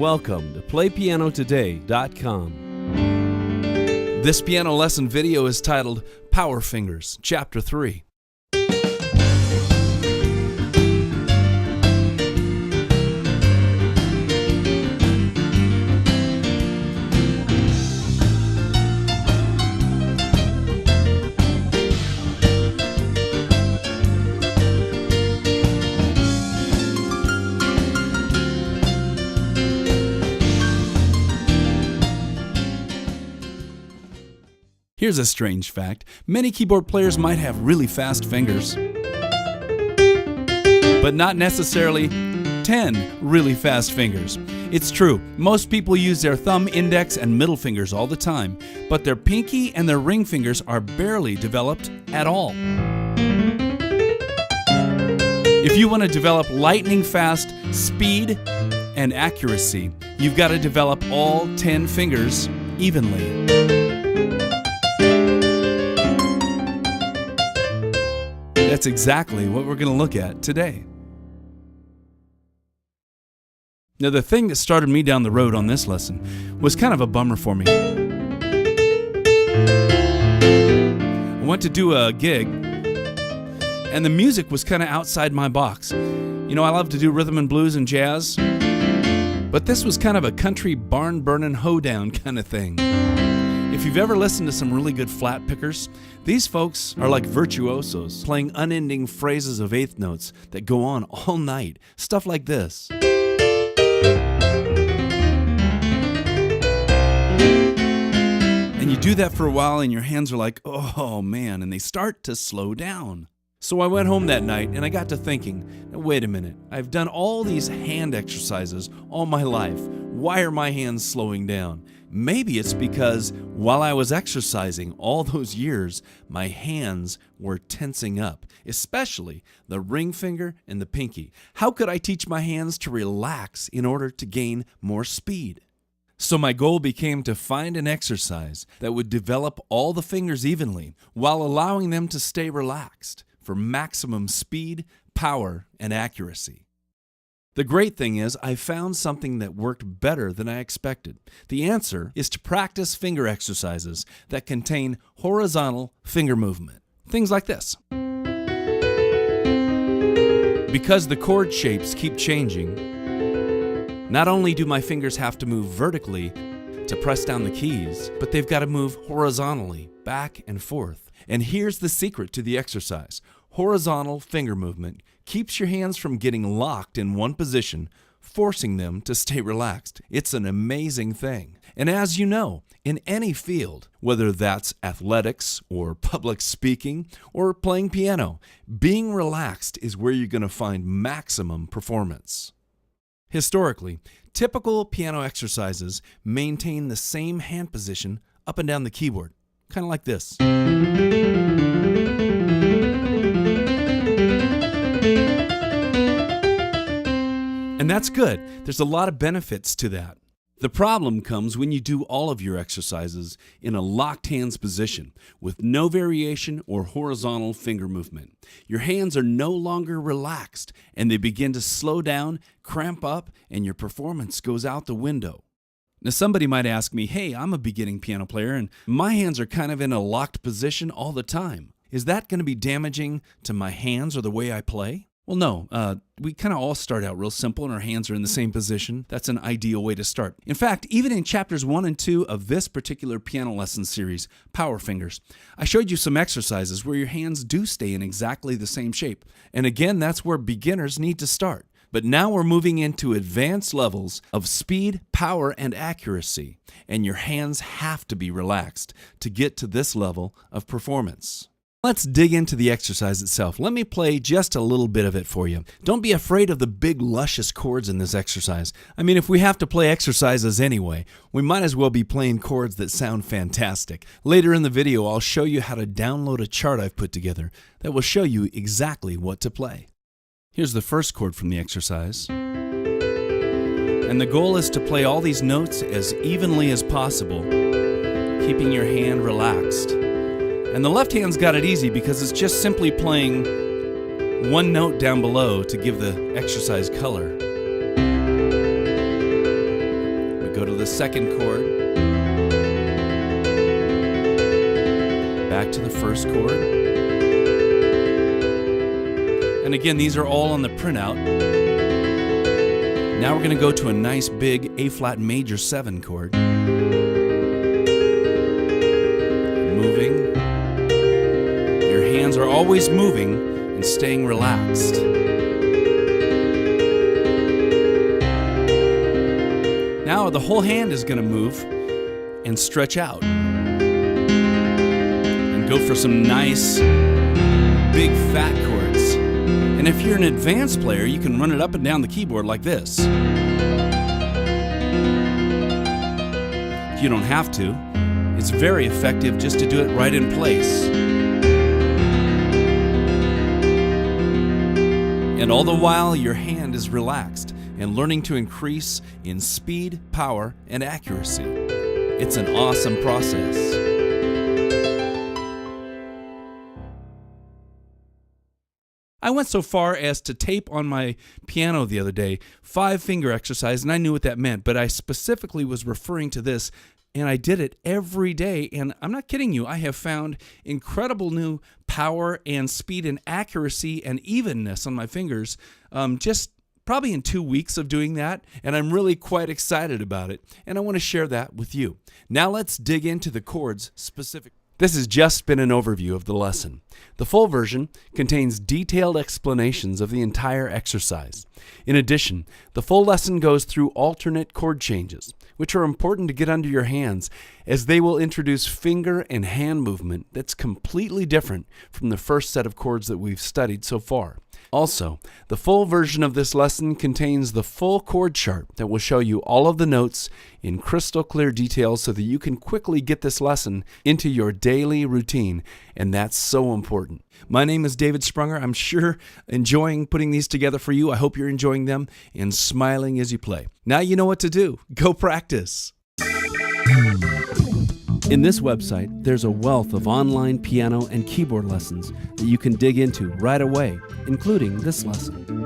welcome to PlayPianoToday.com. This piano lesson video is titled Power Fingers, Chapter 3. Here's a strange fact. Many keyboard players might have really fast fingers, but not necessarily 10 really fast fingers. It's true, most people use their thumb, index, and middle fingers all the time, but their pinky and their ring fingers are barely developed at all. If you want to develop lightning fast speed and accuracy, you've got to develop all 10 fingers evenly. That's exactly what we're going to look at today. Now, the thing that started me down the road on this lesson was kind of a bummer for me. I went to do a gig, and the music was kind of outside my box. You know, I love to do rhythm and blues and jazz, but this was kind of a country barn-burning hoedown kind of thing. If you've ever listened to some really good flat pickers, these folks are like virtuosos, playing unending phrases of eighth notes that go on all night. Stuff like this. And you do that for a while and your hands are like, oh man, and they start to slow down. So I went home that night and I got to thinking, wait a minute, I've done all these hand exercises all my life. Why are my hands slowing down? Maybe it's because while I was exercising all those years, my hands were tensing up, especially the ring finger and the pinky. How could I teach my hands to relax in order to gain more speed? So my goal became to find an exercise that would develop all the fingers evenly while allowing them to stay relaxed for maximum speed, power, and accuracy. The great thing is I found something that worked better than I expected. The answer is to practice finger exercises that contain horizontal finger movement. Things like this. Because the chord shapes keep changing, not only do my fingers have to move vertically to press down the keys, but they've got to move horizontally, back and forth. And here's the secret to the exercise. Horizontal finger movement keeps your hands from getting locked in one position, forcing them to stay relaxed. It's an amazing thing. And as you know, in any field, whether that's athletics or public speaking or playing piano, being relaxed is where you're going to find maximum performance. Historically, typical piano exercises maintain the same hand position up and down the keyboard, kind of like this. And that's good. There's a lot of benefits to that. The problem comes when you do all of your exercises in a locked hands position with no variation or horizontal finger movement. Your hands are no longer relaxed and they begin to slow down, cramp up, and your performance goes out the window. Now somebody might ask me, hey, I'm a beginning piano player and my hands are kind of in a locked position all the time. Is that going to be damaging to my hands or the way I play? Well, no, we kind of all start out real simple and our hands are in the same position. That's an ideal way to start. In fact, even in chapters 1 and 2 of this particular piano lesson series, Power Fingers, I showed you some exercises where your hands do stay in exactly the same shape. And again, that's where beginners need to start. But now we're moving into advanced levels of speed, power, and accuracy. And your hands have to be relaxed to get to this level of performance. Let's dig into the exercise itself. Let me play just a little bit of it for you. Don't be afraid of the big, luscious chords in this exercise. I mean, if we have to play exercises anyway, we might as well be playing chords that sound fantastic. Later in the video, I'll show you how to download a chart I've put together that will show you exactly what to play. Here's the first chord from the exercise. And the goal is to play all these notes as evenly as possible, keeping your hand relaxed. And the left hand's got it easy because it's just simply playing one note down below to give the exercise color. second chord, back to the first chord. And again, these are all on the printout. Now we're going to go to a nice big A-flat major 7 chord. Moving. Your hands are always moving and staying relaxed. Now the whole hand is going to move and stretch out. And go for some nice big fat chords. And if you're an advanced player, you can run it up and down the keyboard like this. You don't have to. It's very effective just to do it right in place. And all the while, your hand is relaxed and learning to increase in speed, power, and accuracy. It's an awesome process. I went so far as to tape on my piano the other day 5-finger exercise, and I knew what that meant, but I specifically was referring to this, and I did it every day, and I'm not kidding you, I have found incredible new power and speed and accuracy and evenness on my fingers just probably in 2 weeks of doing that, and I'm really quite excited about it, and I want to share that with you. Now let's dig into the chords specifically. This has just been an overview of the lesson. The full version contains detailed explanations of the entire exercise. In addition, the full lesson goes through alternate chord changes, which are important to get under your hands, as they will introduce finger and hand movement that's completely different from the first set of chords that we've studied so far. Also, the full version of this lesson contains the full chord chart that will show you all of the notes in crystal clear detail so that you can quickly get this lesson into your daily routine, and that's so important. My name is David Sprunger. I'm sure enjoying putting these together for you. I hope you're enjoying them and smiling as you play. Now you know what to do. Go practice. In this website, there's a wealth of online piano and keyboard lessons that you can dig into right away, including this lesson.